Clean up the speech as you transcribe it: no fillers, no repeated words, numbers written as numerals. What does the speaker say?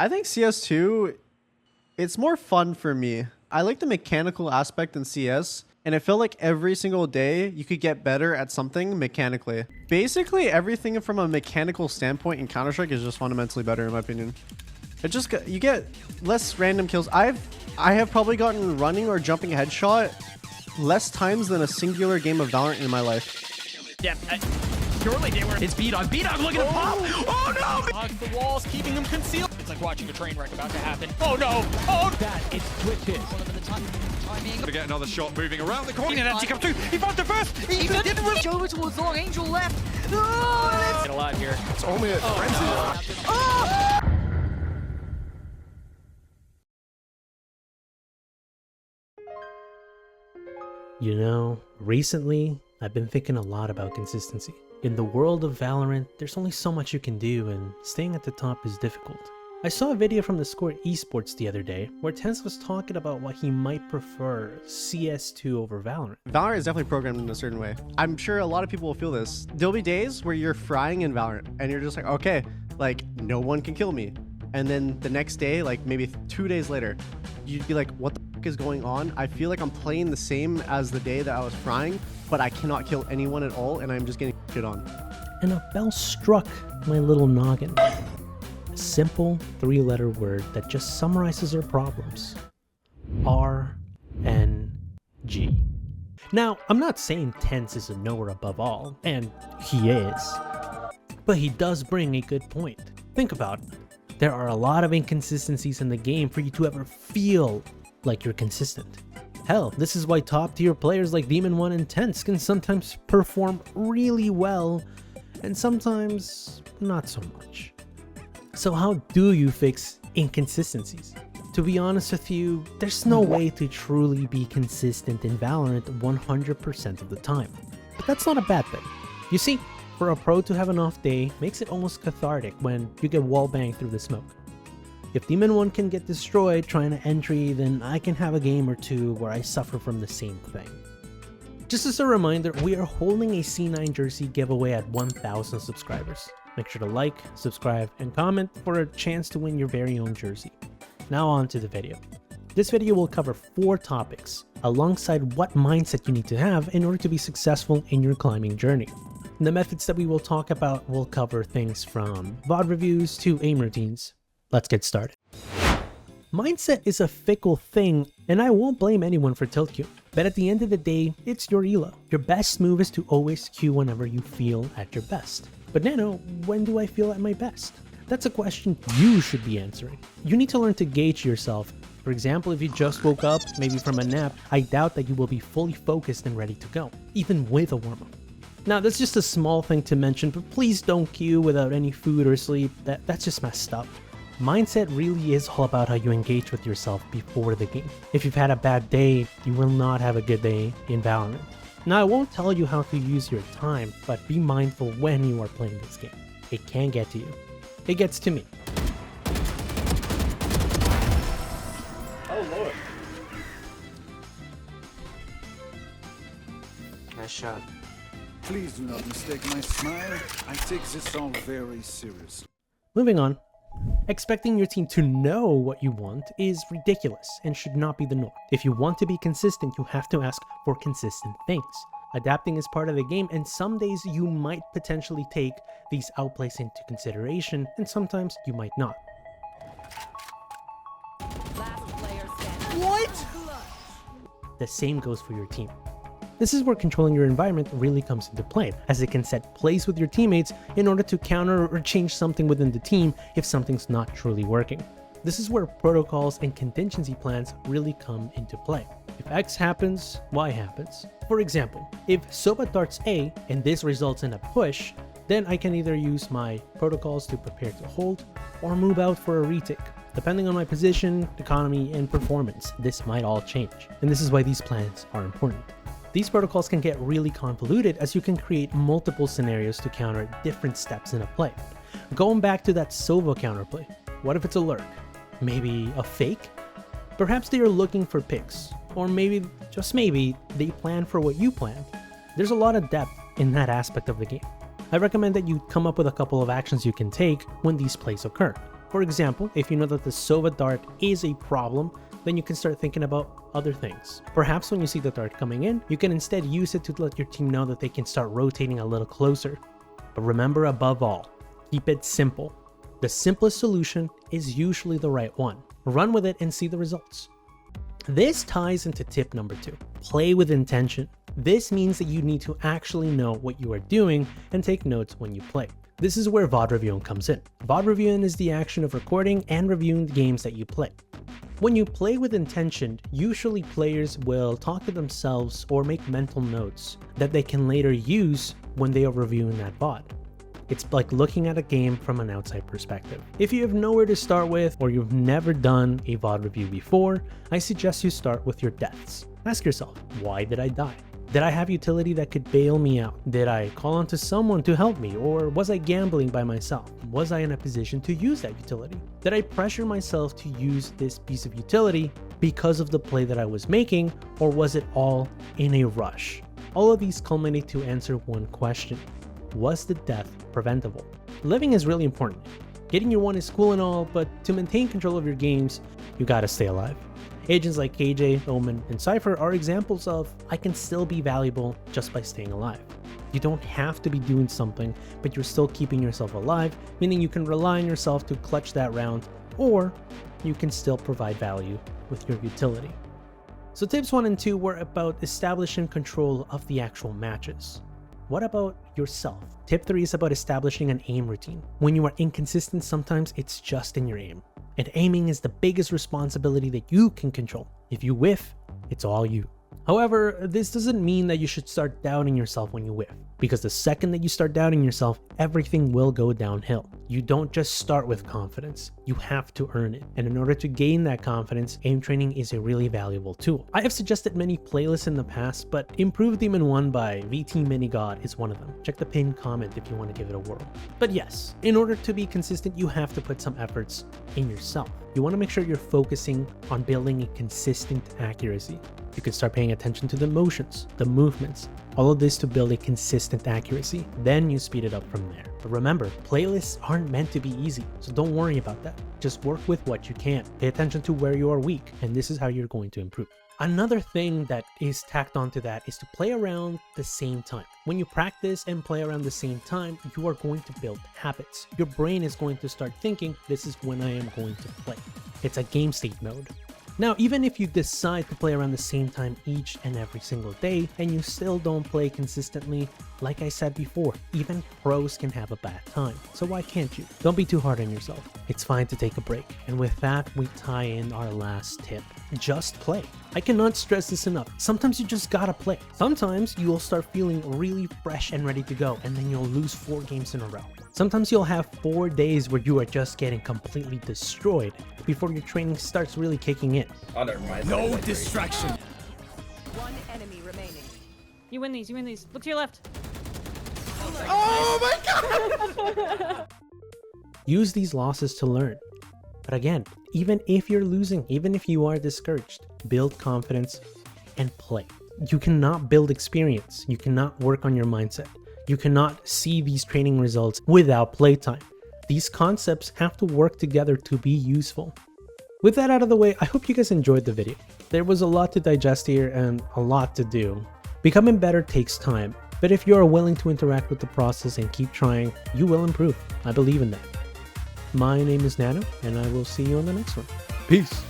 I think CS2, it's more fun for me. I like the mechanical aspect in CS, and it felt like every single day you could get better at something mechanically. Basically, everything from a mechanical standpoint in Counter-Strike is just fundamentally better in my opinion. It just you get less random kills. I have probably gotten running or jumping headshot less times than a singular game of Valorant in my life. Yeah, surely they were. It's B-Dog. B-Dog, look at him pop! Oh no! Hugs the walls, keeping him concealed. It's like watching a train wreck about to happen. Oh no! Oh! That is twitches. To get another shot moving around the corner. He comes through. He found the first. He didn't rush over towards long. Angel left. Oh, get a lot here. It's only a frenzy. Oh! You know, recently, I've been thinking a lot about consistency. In the world of Valorant, there's only so much you can do, and staying at the top is difficult. I saw a video from the Score Esports the other day, where Tense was talking about why he might prefer CS2 over Valorant. Valorant is definitely programmed in a certain way. I'm sure a lot of people will feel this. There'll be days where you're frying in Valorant, and you're just like, okay, like, no one can kill me. And then the next day, like maybe 2 days later, you'd be like, what the f is going on? I feel like I'm playing the same as the day that I was frying, but I cannot kill anyone at all, and I'm just getting shit on. And a bell struck my little noggin. A simple 3-letter word that just summarizes our problems. RNG. Now, I'm not saying Tense is a knower above all, and he is. But he does bring a good point. Think about it. There are a lot of inconsistencies in the game for you to ever feel like you're consistent. Hell, this is why top tier players like Demon1 and Tense can sometimes perform really well and sometimes not so much. So how do you fix inconsistencies? To be honest with you, there's no way to truly be consistent in Valorant 100% of the time. But that's not a bad thing. You see, for a pro to have an off day makes it almost cathartic when you get wallbanged through the smoke. If Demon1 can get destroyed trying to entry, then I can have a game or two where I suffer from the same thing. Just as a reminder, we are holding a C9 jersey giveaway at 1,000 subscribers. Make sure to like, subscribe, and comment for a chance to win your very own jersey. Now on to the video. This video will cover 4 topics, alongside what mindset you need to have in order to be successful in your climbing journey. The methods that we will talk about will cover things from VOD reviews to aim routines. Let's get started. Mindset is a fickle thing, and I won't blame anyone for tilt queue. But at the end of the day, it's your elo. Your best move is to always queue whenever you feel at your best. But Nano, when do I feel at my best? That's a question you should be answering. You need to learn to gauge yourself. For example, if you just woke up, maybe from a nap, I doubt that you will be fully focused and ready to go, even with a warm-up. Now, that's just a small thing to mention, but please don't queue without any food or sleep. That's just messed up. Mindset really is all about how you engage with yourself before the game. If you've had a bad day, you will not have a good day in Valorant. Now, I won't tell you how to use your time, but be mindful when you are playing this game. It can get to you. It gets to me. Oh lord. Nice shot. Please do not mistake my smile. I take this all very seriously. Moving on. Expecting your team to know what you want is ridiculous and should not be the norm. If you want to be consistent, you have to ask for consistent things. Adapting is part of the game, and some days you might potentially take these outplays into consideration, and sometimes you might not. What? The same goes for your team. This is where controlling your environment really comes into play, as it can set plays with your teammates in order to counter or change something within the team if something's not truly working. This is where protocols and contingency plans really come into play. If X happens, Y happens. For example, if Soba darts A and this results in a push, then I can either use my protocols to prepare to hold or move out for a retake. Depending on my position, economy, and performance, this might all change. And this is why these plans are important. These protocols can get really convoluted as you can create multiple scenarios to counter different steps in a play. Going back to that Sova counterplay, what if it's a lurk? Maybe a fake? Perhaps they are looking for picks, or maybe, just maybe, they plan for what you planned. There's a lot of depth in that aspect of the game. I recommend that you come up with a couple of actions you can take when these plays occur. For example, if you know that the Sova dart is a problem, then you can start thinking about other things. Perhaps when you see the dart coming in, you can instead use it to let your team know that they can start rotating a little closer. But remember, above all, keep it simple. The simplest solution is usually the right one. Run with it and see the results. This ties into tip number 2. Play with intention. This means that you need to actually know what you are doing and take notes when you play. This is where VOD reviewing comes in. VOD reviewing is the action of recording and reviewing the games that you play. When you play with intention, usually players will talk to themselves or make mental notes that they can later use when they are reviewing that VOD. It's like looking at a game from an outside perspective. If you have nowhere to start with or you've never done a VOD review before, I suggest you start with your deaths. Ask yourself, why did I die? Did I have utility that could bail me out? Did I call onto someone to help me? Or was I gambling by myself? Was I in a position to use that utility? Did I pressure myself to use this piece of utility because of the play that I was making? Or was it all in a rush? All of these culminate to answer one question. Was the death preventable? Living is really important. Getting your one is cool and all, but to maintain control of your games, you gotta stay alive. Agents like KJ, Omen, and Cypher are examples of I can still be valuable just by staying alive. You don't have to be doing something, but you're still keeping yourself alive, meaning you can rely on yourself to clutch that round, or you can still provide value with your utility. So tips 1 and 2 were about establishing control of the actual matches. What about yourself? Tip 3 is about establishing an aim routine. When you are inconsistent, sometimes it's just in your aim. And aiming is the biggest responsibility that you can control. If you whiff, it's all you. However, this doesn't mean that you should start doubting yourself when you whiff, because the second that you start doubting yourself, everything will go downhill. You don't just start with confidence, you have to earn it. And in order to gain that confidence, aim training is a really valuable tool. I have suggested many playlists in the past, but Improve Demon 1 by VT Minigod is one of them. Check the pinned comment if you want to give it a whirl. But yes, in order to be consistent, you have to put some efforts in yourself. You want to make sure you're focusing on building a consistent accuracy. You can start paying attention to the motions, the movements, all of this to build a consistent accuracy. Then you speed it up from there. But remember, playlists aren't meant to be easy, so don't worry about that. Just work with what you can. Pay attention to where you are weak, and this is how you're going to improve. Another thing that is tacked onto that is to play around the same time. When you practice and play around the same time, you are going to build habits. Your brain is going to start thinking, this is when I am going to play. It's a game state mode. Now, even if you decide to play around the same time each and every single day, and you still don't play consistently, like I said before, even pros can have a bad time. So why can't you? Don't be too hard on yourself. It's fine to take a break. And with that, we tie in our last tip. Just play. I cannot stress this enough. Sometimes you just gotta play. Sometimes you will start feeling really fresh and ready to go, and then you'll lose 4 games in a row. Sometimes you'll have 4 days where you are just getting completely destroyed before your training starts really kicking in. Oh, never mind. No distraction. One enemy remaining. You win these, you win these. Look to your left. Oh my god! Use these losses to learn. But again, even if you're losing, even if you are discouraged, build confidence and play. You cannot build experience. You cannot work on your mindset. You cannot see these training results without playtime. These concepts have to work together to be useful. With that out of the way, I hope you guys enjoyed the video. There was a lot to digest here and a lot to do. Becoming better takes time, but if you are willing to interact with the process and keep trying, you will improve. I believe in that. My name is Nano, and I will see you on the next one. Peace.